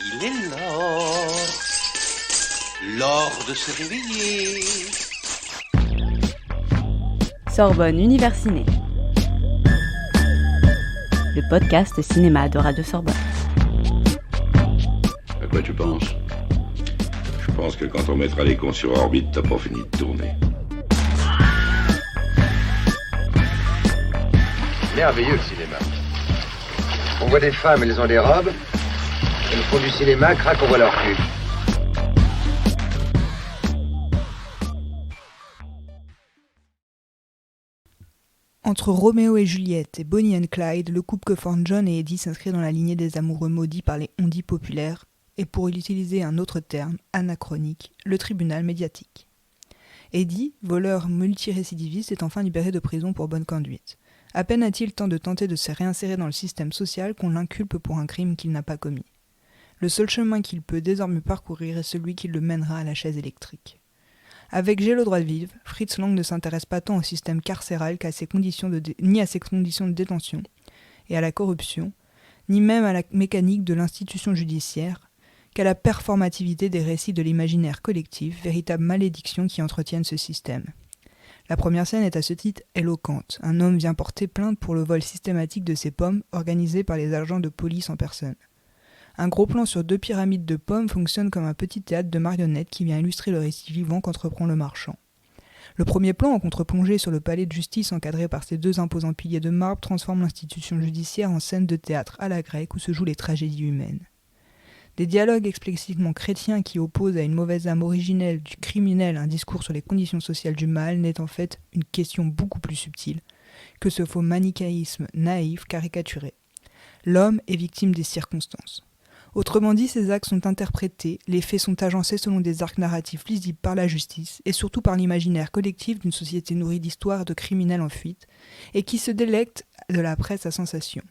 Il est l'heure de se réveiller. Sorbonne Universiné, le podcast cinéma de Radio Sorbonne. À quoi tu penses? Je pense que quand on mettra les cons sur orbite, t'as pas fini de tourner. Merveilleux le cinéma. On voit des femmes, elles ont des robes. Elles font du cinéma, crac, on voit leur cul. Entre Roméo et Juliette et Bonnie and Clyde, le couple que forment John et Eddie s'inscrit dans la lignée des amoureux maudits par les on-dit populaires, et pour utiliser un autre terme, anachronique, le tribunal médiatique. Eddie, voleur multirécidiviste, est enfin libéré de prison pour bonne conduite. À peine a-t-il le temps de tenter de se réinsérer dans le système social qu'on l'inculpe pour un crime qu'il n'a pas commis. Le seul chemin qu'il peut désormais parcourir est celui qui le mènera à la chaise électrique. Avec J'ai le droit de vivre, Fritz Lang ne s'intéresse pas tant au système carcéral qu'à ses conditions ni à ses conditions de détention et à la corruption, ni même à la mécanique de l'institution judiciaire, qu'à la performativité des récits de l'imaginaire collectif, véritable malédiction qui entretiennent ce système. La première scène est à ce titre éloquente. Un homme vient porter plainte pour le vol systématique de ses pommes organisé par les agents de police en personne. Un gros plan sur 2 pyramides de pommes fonctionne comme un petit théâtre de marionnettes qui vient illustrer le récit vivant qu'entreprend le marchand. Le premier plan en contre-plongée sur le palais de justice encadré par ses 2 imposants piliers de marbre transforme l'institution judiciaire en scène de théâtre à la grecque où se jouent les tragédies humaines. Des dialogues explicitement chrétiens qui opposent à une mauvaise âme originelle du criminel un discours sur les conditions sociales du mal n'est en fait une question beaucoup plus subtile que ce faux manichéisme naïf caricaturé. L'homme est victime des circonstances. Autrement dit, ces actes sont interprétés, les faits sont agencés selon des arcs narratifs lisibles par la justice et surtout par l'imaginaire collectif d'une société nourrie d'histoires de criminels en fuite et qui se délecte de la presse à sensation.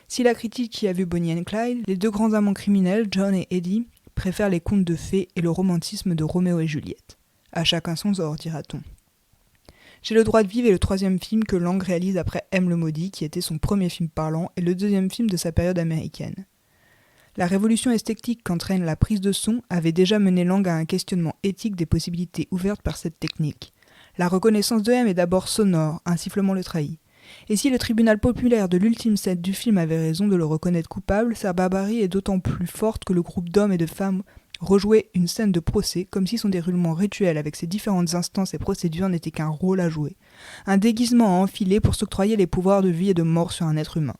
Si la critique y a vu Bonnie and Clyde, les 2 grands amants criminels, John et Eddie, préfèrent les contes de fées et le romantisme de Roméo et Juliette. À chacun son sort, dira-t-on. J'ai le droit de vivre est le 3e film que Lang réalise après M le Maudit, qui était son premier film parlant et le 2e film de sa période américaine. La révolution esthétique qu'entraîne la prise de son avait déjà mené Lang à un questionnement éthique des possibilités ouvertes par cette technique. La reconnaissance de M est d'abord sonore, un sifflement le trahit. Et si le tribunal populaire de l'ultime scène du film avait raison de le reconnaître coupable, sa barbarie est d'autant plus forte que le groupe d'hommes et de femmes rejouait une scène de procès comme si son déroulement rituel avec ses différentes instances et procédures n'était qu'un rôle à jouer, un déguisement à enfiler pour s'octroyer les pouvoirs de vie et de mort sur un être humain.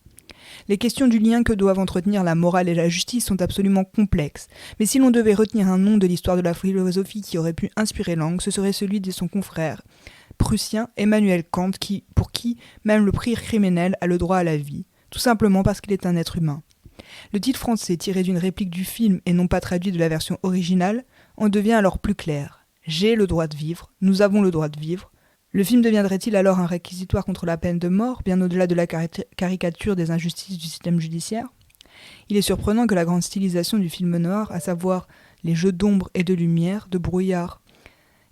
Les questions du lien que doivent entretenir la morale et la justice sont absolument complexes, mais si l'on devait retenir un nom de l'histoire de la philosophie qui aurait pu inspirer Lang, ce serait celui de son confrère prussien Emmanuel Kant, pour qui même le pire criminel a le droit à la vie, tout simplement parce qu'il est un être humain. Le titre français, tiré d'une réplique du film et non pas traduit de la version originale, en devient alors plus clair. J'ai le droit de vivre, nous avons le droit de vivre. Le film deviendrait-il alors un réquisitoire contre la peine de mort, bien au-delà de la caricature des injustices du système judiciaire ? Il est surprenant que la grande stylisation du film noir, à savoir les jeux d'ombre et de lumière, de brouillard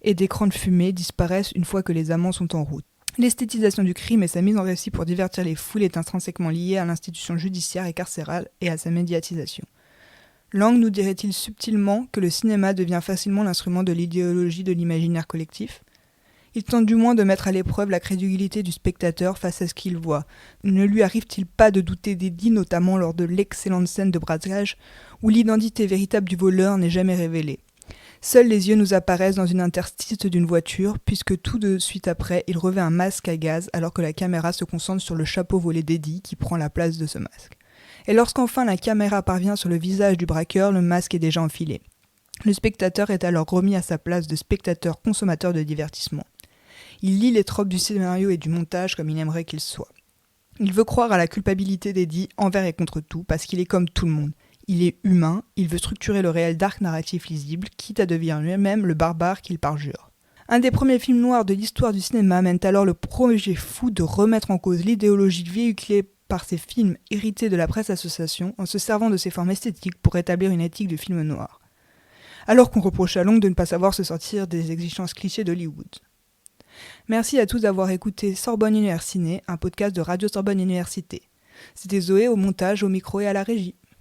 et d'écran de fumée, disparaissent une fois que les amants sont en route. L'esthétisation du crime et sa mise en récit pour divertir les foules est intrinsèquement liée à l'institution judiciaire et carcérale et à sa médiatisation. Lang nous dirait-il subtilement que le cinéma devient facilement l'instrument de l'idéologie de l'imaginaire collectif ? Il tente du moins de mettre à l'épreuve la crédulité du spectateur face à ce qu'il voit. Ne lui arrive-t-il pas de douter d'Eddie, notamment lors de l'excellente scène de braquage où l'identité véritable du voleur n'est jamais révélée ? Seuls les yeux nous apparaissent dans une interstice d'une voiture, puisque tout de suite après, il revêt un masque à gaz alors que la caméra se concentre sur le chapeau volé d'Eddie qui prend la place de ce masque. Et lorsqu'enfin la caméra parvient sur le visage du braqueur, le masque est déjà enfilé. Le spectateur est alors remis à sa place de spectateur consommateur de divertissement. Il lit les tropes du scénario et du montage comme il aimerait qu'il soit. Il veut croire à la culpabilité d'Eddie envers et contre tout, parce qu'il est comme tout le monde. Il est humain, il veut structurer le réel d'arc narratif lisible, quitte à devenir lui-même le barbare qu'il parjure. Un des premiers films noirs de l'histoire du cinéma mène alors le projet fou de remettre en cause l'idéologie véhiculée par ces films hérités de la presse association en se servant de ces formes esthétiques pour établir une éthique de film noir. Alors qu'on reproche à Long de ne pas savoir se sortir des exigences clichés d'Hollywood. Merci à tous d'avoir écouté Sorbonne Universiné, un podcast de Radio Sorbonne Université. C'était Zoé au montage, au micro et à la régie.